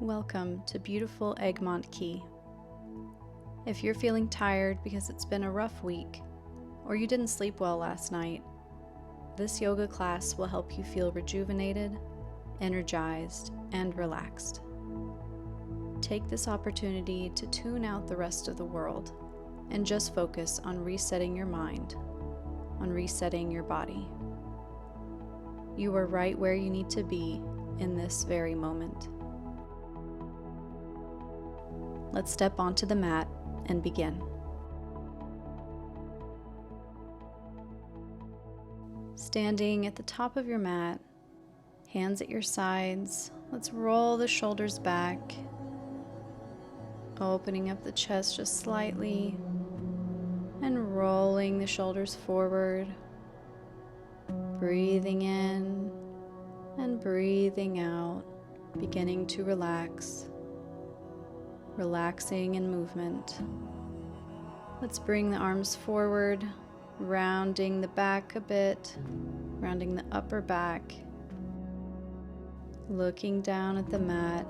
Welcome to beautiful Egmont Key. If you're feeling tired because it's been a rough week, or you didn't sleep well last night, this yoga class will help you feel rejuvenated, energized, and relaxed. Take this opportunity to tune out the rest of the world and just focus on resetting your mind, on resetting your body. You are right where you need to be in this very moment. Let's step onto the mat and begin. Standing at the top of your mat, hands at your sides, let's roll the shoulders back, opening up the chest just slightly, and rolling the shoulders forward, breathing in and breathing out, beginning to relax. Relaxing in movement. Let's bring the arms forward, rounding the back a bit, rounding the upper back, looking down at the mat,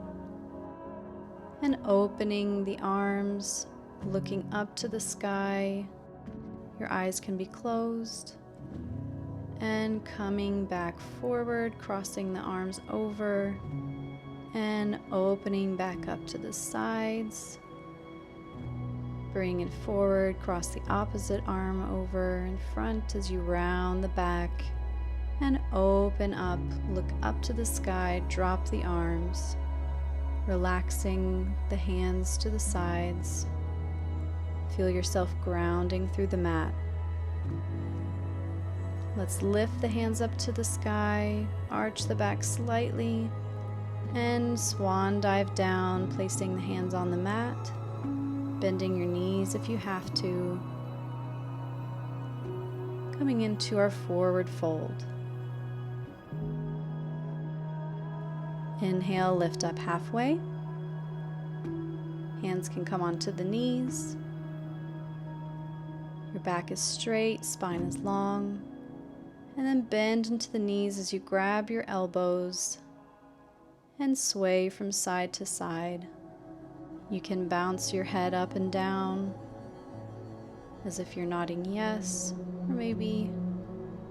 and opening the arms, looking up to the sky. Your eyes can be closed, and coming back forward, crossing the arms over, and opening back up to the sides. Bring it forward, cross the opposite arm over in front as you round the back and open up. Look up to the sky, drop the arms, relaxing the hands to the sides. Feel yourself grounding through the mat. Let's lift the hands up to the sky, arch the back slightly, and swan dive down, placing the hands on the mat, bending your knees if you have to. Coming into our forward fold. Inhale, lift up halfway. Hands can come onto the knees. Your back is straight, spine is long. And then bend into the knees as you grab your elbows and sway from side to side. You can bounce your head up and down as if you're nodding yes, or maybe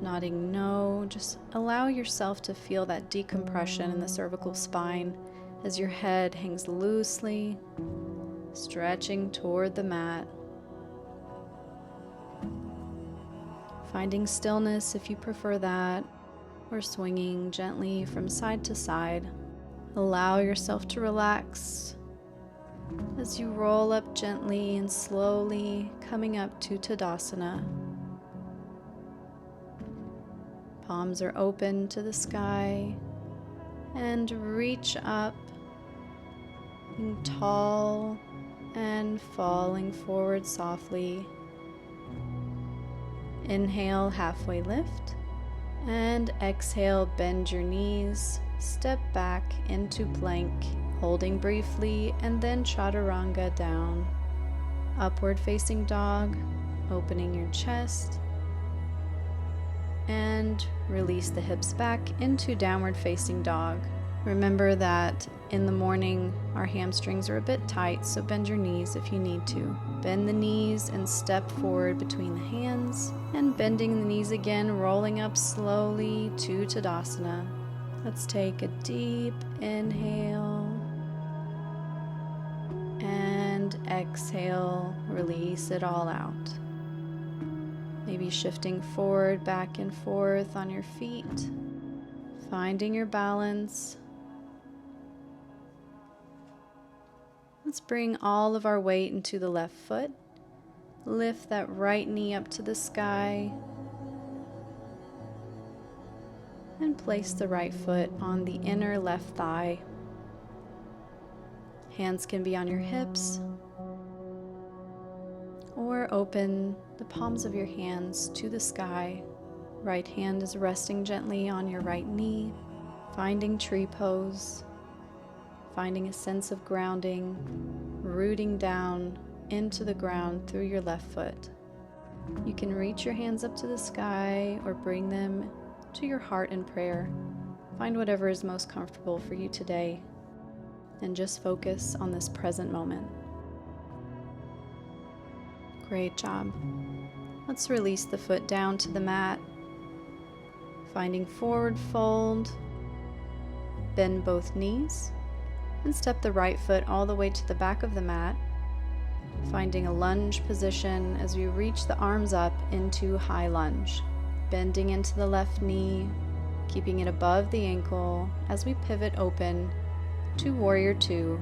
nodding no. Just allow yourself to feel that decompression in the cervical spine as your head hangs loosely, stretching toward the mat. Finding stillness if you prefer that, or swinging gently from side to side. Allow yourself to relax as you roll up gently and slowly, coming up to Tadasana. Palms are open to the sky, and reach up, being tall and falling forward softly. Inhale, halfway lift, and exhale, bend your knees. Step back into plank, holding briefly, and then chaturanga down. Upward facing dog, opening your chest, and release the hips back into downward facing dog. Remember that in the morning, our hamstrings are a bit tight, so bend your knees if you need to. Bend the knees and step forward between the hands, and bending the knees again, rolling up slowly to Tadasana. Let's take a deep inhale and exhale, release it all out. Maybe shifting forward, back and forth on your feet, finding your balance. Let's bring all of our weight into the left foot. Lift that right knee up to the sky. And place the right foot on the inner left thigh. Hands can be on your hips, or open the palms of your hands to the sky. Right hand is resting gently on your right knee, finding tree pose, finding a sense of grounding, rooting down into the ground through your left foot. You can reach your hands up to the sky or bring them to your heart in prayer. Find whatever is most comfortable for you today. and just focus on this present moment. Great job. Let's release the foot down to the mat, finding forward fold. Bend both knees and step the right foot all the way to the back of the mat, finding a lunge position as we reach the arms up into high lunge. Bending into the left knee, keeping it above the ankle as we pivot open to Warrior Two.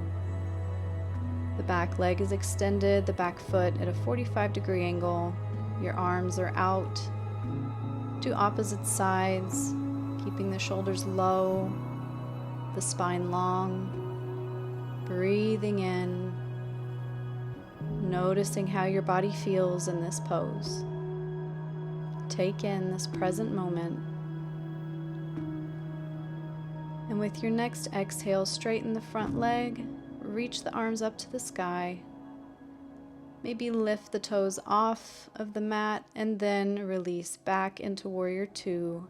The back leg is extended, the back foot at a 45-degree angle. Your arms are out to opposite sides, keeping the shoulders low, the spine long. Breathing in, noticing how your body feels in this pose. Take in this present moment. And with your next exhale, straighten the front leg, reach the arms up to the sky. Maybe lift the toes off of the mat and then release back into Warrior Two.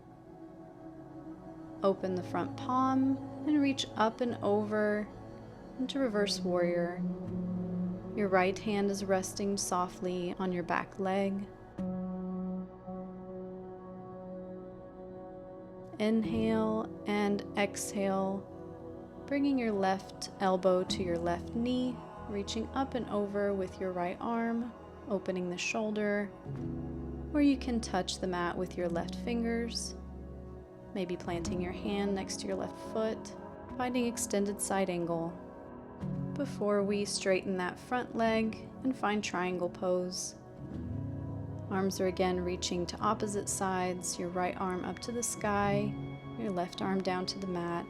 Open the front palm and reach up and over into Reverse Warrior. Your right hand is resting softly on your back leg. Inhale and exhale, bringing your left elbow to your left knee, reaching up and over with your right arm, opening the shoulder, or you can touch the mat with your left fingers, maybe planting your hand next to your left foot, finding extended side angle. Before we straighten that front leg and find triangle pose. Arms are again reaching to opposite sides, your right arm up to the sky, your left arm down to the mat,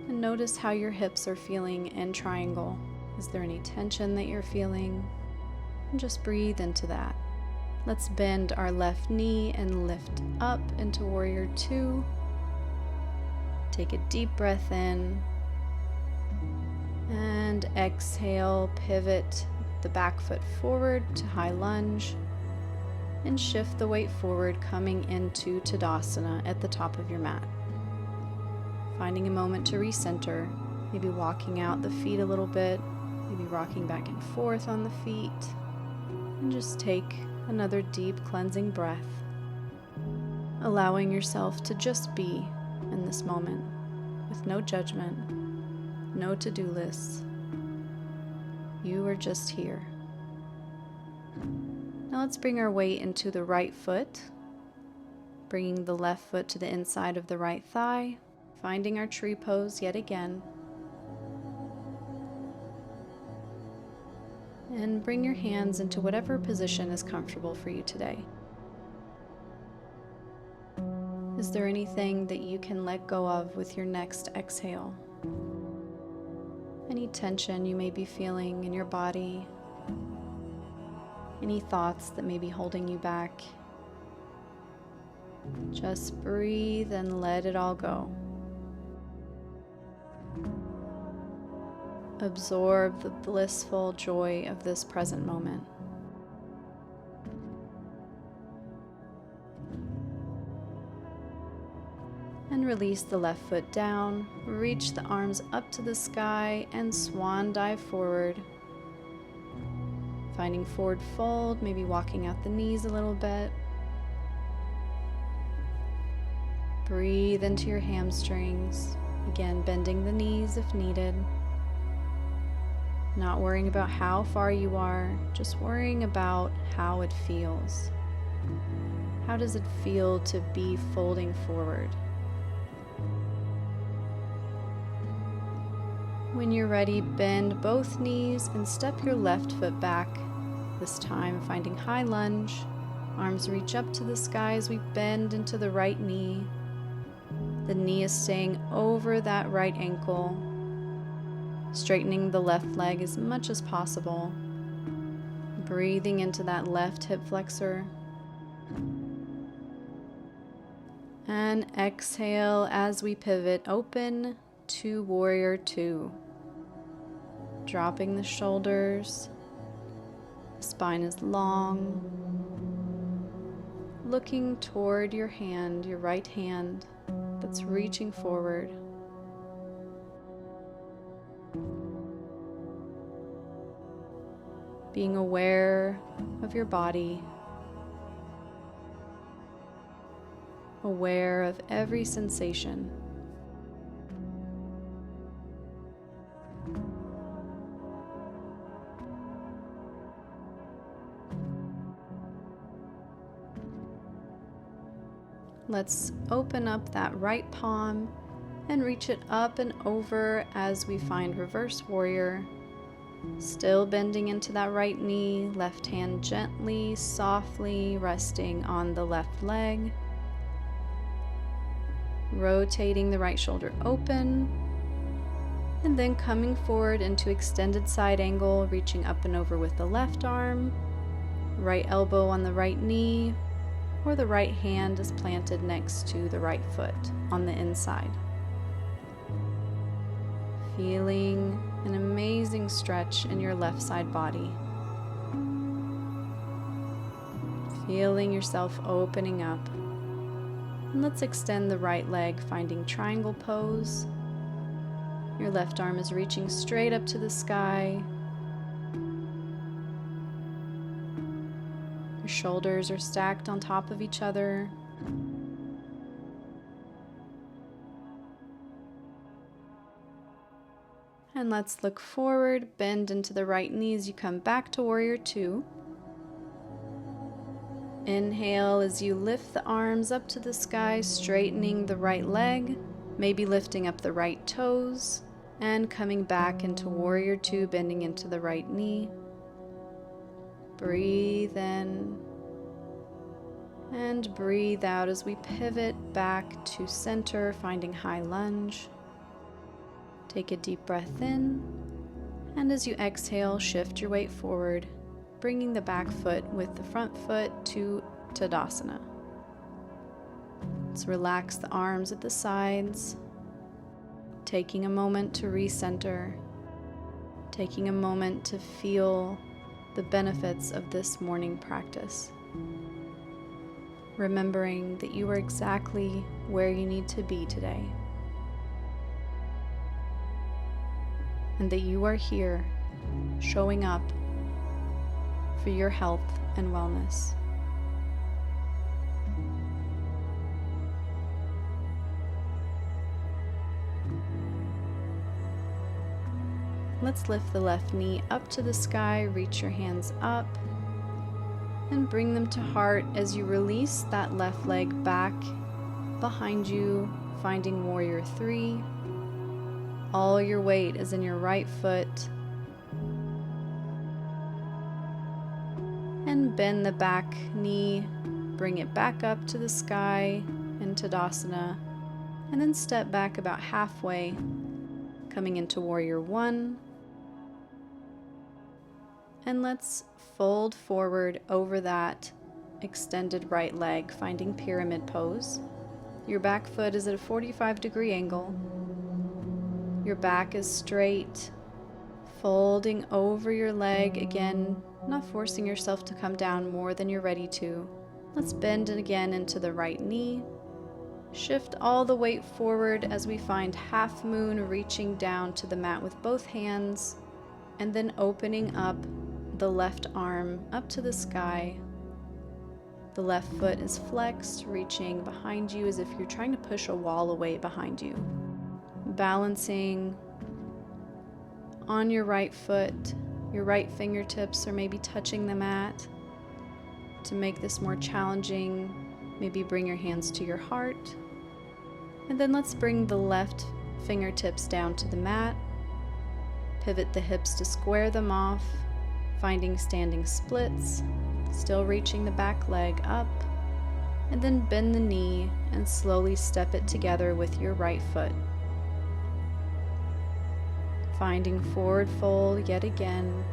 and notice how your hips are feeling in triangle. Is there any tension that you're feeling? And just breathe into that. Let's bend our left knee and lift up into Warrior Two. Take a deep breath in. And exhale, pivot the back foot forward to high lunge and shift the weight forward, coming into Tadasana at the top of your mat. Finding a moment to recenter, maybe walking out the feet a little bit, maybe rocking back and forth on the feet, and just take another deep cleansing breath, allowing yourself to just be in this moment with no judgment. No to-do lists. You are just here. Now let's bring our weight into the right foot, bringing the left foot to the inside of the right thigh, finding our tree pose yet again. And bring your hands into whatever position is comfortable for you today. Is there anything that you can let go of with your next exhale? Any tension you may be feeling in your body, any thoughts that may be holding you back. Just breathe and let it all go. Absorb the blissful joy of this present moment. And release the left foot down, reach the arms up to the sky and swan dive forward. Finding forward fold, maybe walking out the knees a little bit. Breathe into your hamstrings, again bending the knees if needed. Not worrying about how far you are, just worrying about how it feels. How does it feel to be folding forward? When you're ready, bend both knees and step your left foot back. This time finding high lunge. Arms reach up to the sky as we bend into the right knee. The knee is staying over that right ankle. Straightening the left leg as much as possible. Breathing into that left hip flexor. And exhale as we pivot open to Warrior Two. Dropping the shoulders, the spine is long, looking toward your hand, your right hand that's reaching forward. being aware of your body, aware of every sensation. Let's open up that right palm and reach it up and over as we find reverse warrior. Still bending into that right knee, left hand gently, softly resting on the left leg. Rotating the right shoulder open, and then coming forward into extended side angle, reaching up and over with the left arm, right elbow on the right knee, or the right hand is planted next to the right foot on the inside. Feeling an amazing stretch in your left side body. Feeling yourself opening up. And let's extend the right leg, finding triangle pose. Your left arm is reaching straight up to the sky. Your shoulders are stacked on top of each other. And let's look forward, bend into the right knee as you come back to Warrior Two. Inhale as you lift the arms up to the sky, straightening the right leg, maybe lifting up the right toes, and coming back into Warrior Two, bending into the right knee. Breathe in and breathe out as we pivot back to center, finding high lunge. Take a deep breath in, and as you exhale, shift your weight forward, bringing the back foot with the front foot to Tadasana. Let's relax the arms at the sides, taking a moment to recenter, taking a moment to feel the benefits of this morning practice. Remembering that you are exactly where you need to be today, and that you are here showing up for your health and wellness. Let's lift the left knee up to the sky, reach your hands up, and bring them to heart as you release that left leg back behind you, finding Warrior Three. All your weight is in your right foot. And bend the back knee, bring it back up to the sky in Tadasana, and then step back about halfway, coming into Warrior One. And let's fold forward over that extended right leg, finding pyramid pose. Your back foot is at a 45-degree angle. Your back is straight, folding over your leg, again, not forcing yourself to come down more than you're ready to. Let's bend it again into the right knee. Shift all the weight forward as we find half moon, reaching down to the mat with both hands, and then opening up the left arm up to the sky. The left foot is flexed, reaching behind you as if you're trying to push a wall away behind you. Balancing on your right foot, your right fingertips are maybe touching the mat. To make this more challenging, maybe bring your hands to your heart. And then let's bring the left fingertips down to the mat. Pivot the hips to square them off, finding standing splits, still reaching the back leg up, and then bend the knee and slowly step it together with your right foot. Finding forward fold yet again,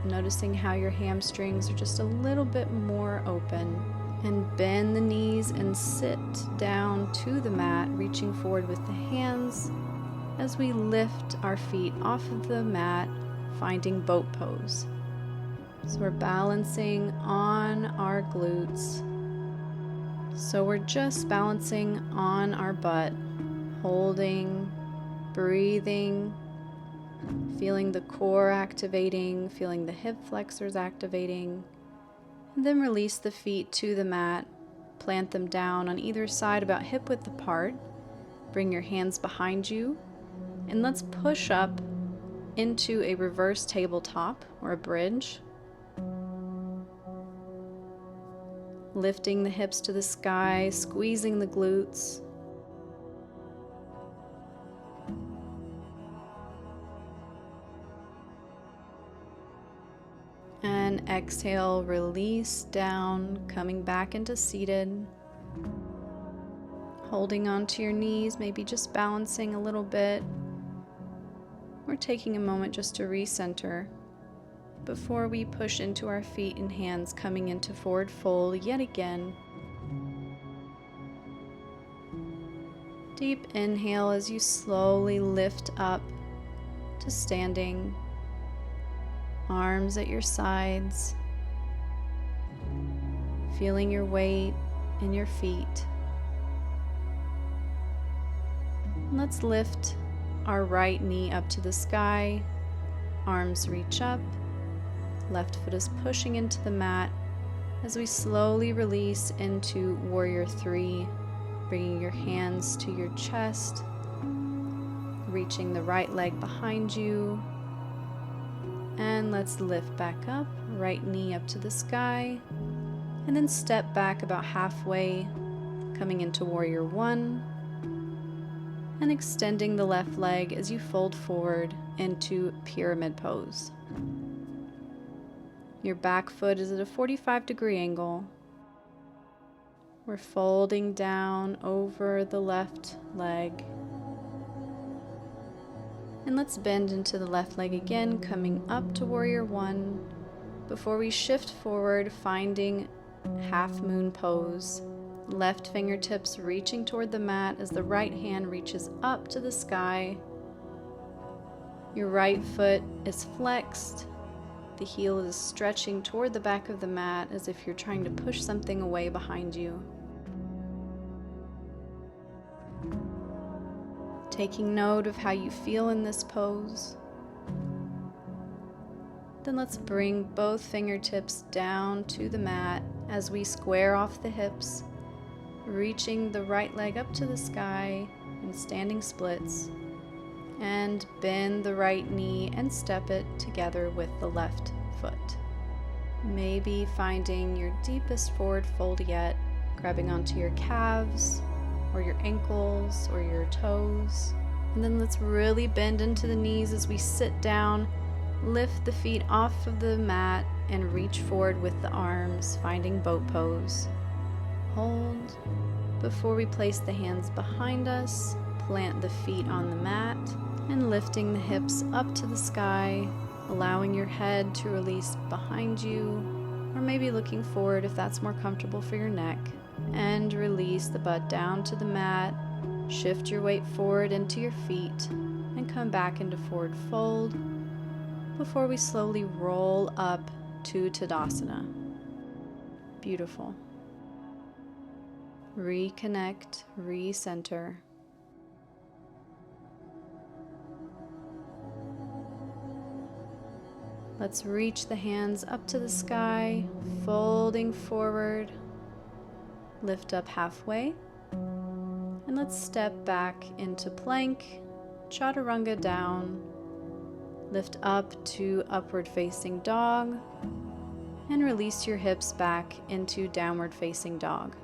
noticing how your hamstrings are just a little bit more open, and bend the knees and sit down to the mat, reaching forward with the hands as we lift our feet off of the mat, finding boat pose. So we're balancing on our glutes. So we're just balancing on our butt, holding, breathing, feeling the core activating, feeling the hip flexors activating. And then release the feet to the mat. Plant them down on either side about hip width apart. Bring your hands behind you. And let's push up into a reverse tabletop or a bridge. Lifting the hips to the sky, squeezing the glutes. And exhale, release down, coming back into seated. Holding onto your knees, maybe just balancing a little bit. Or taking a moment just to recenter before we push into our feet and hands, coming into forward fold yet again. Deep inhale as you slowly lift up to standing. Arms at your sides, feeling your weight in your feet. Let's lift our right knee up to the sky, arms reach up, left foot is pushing into the mat as we slowly release into Warrior 3, bringing your hands to your chest, reaching the right leg behind you, and let's lift back up, right knee up to the sky, and then step back about halfway, coming into Warrior 1, and extending the left leg as you fold forward into pyramid pose. Your back foot is at a 45-degree angle. We're folding down over the left leg. And let's bend into the left leg again, coming up to Warrior 1 before we shift forward, finding half moon pose. Left fingertips reaching toward the mat as the right hand reaches up to the sky. Your right foot is flexed. The heel is stretching toward the back of the mat as if you're trying to push something away behind you. Taking note of how you feel in this pose. Then let's bring both fingertips down to the mat as we square off the hips, reaching the right leg up to the sky in standing splits, and bend the right knee and step it together with the left foot. Maybe finding your deepest forward fold yet, grabbing onto your calves or your ankles or your toes. And then let's really bend into the knees as we sit down, lift the feet off of the mat and reach forward with the arms, finding boat pose. Hold. Before we place the hands behind us, plant the feet on the mat and lifting the hips up to the sky, allowing your head to release behind you, or maybe looking forward if that's more comfortable for your neck, and release the butt down to the mat. Shift your weight forward into your feet and come back into forward fold before we slowly roll up to Tadasana. Beautiful. Reconnect, recenter. Let's reach the hands up to the sky, folding forward, lift up halfway, and let's step back into plank, chaturanga down, lift up to upward facing dog, and release your hips back into downward facing dog.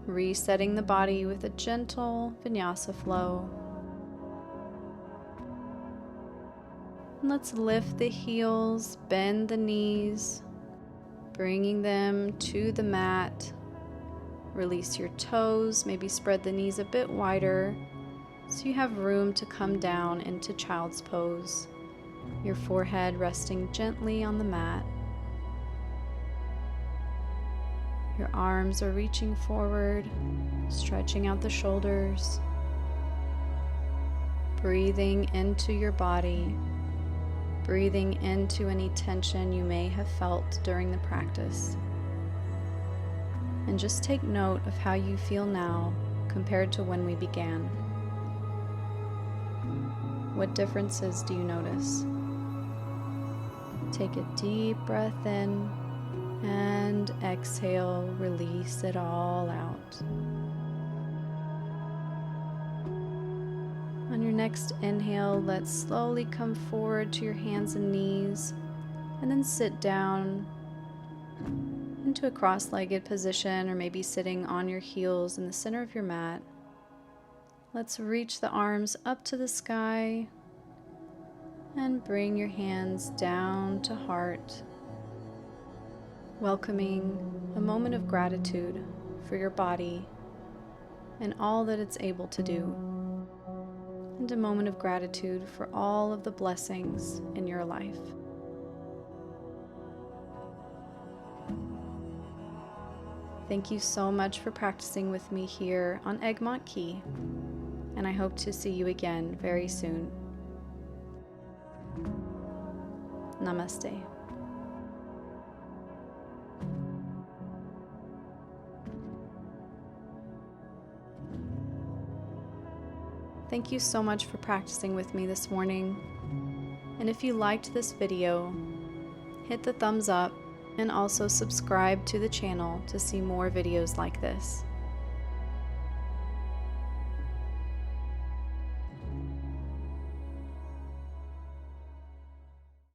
Resetting the body with a gentle vinyasa flow. And let's lift the heels, bend the knees, bringing them to the mat. Release your toes, maybe spread the knees a bit wider so you have room to come down into child's pose. Your forehead resting gently on the mat. Your arms are reaching forward, stretching out the shoulders. Breathing into your body. Breathing into any tension you may have felt during the practice. And just take note of how you feel now compared to when we began. What differences do you notice? Take a deep breath in and exhale, release it all out. On your next inhale, let's slowly come forward to your hands and knees and then sit down into a cross-legged position, or maybe sitting on your heels in the center of your mat. Let's reach the arms up to the sky and bring your hands down to heart, welcoming a moment of gratitude for your body and all that it's able to do, and a moment of gratitude for all of the blessings in your life. Thank you so much for practicing with me here on Egmont Key, and I hope to see you again very soon. Namaste. Thank you so much for practicing with me this morning. And if you liked this video, hit the thumbs up and also subscribe to the channel to see more videos like this.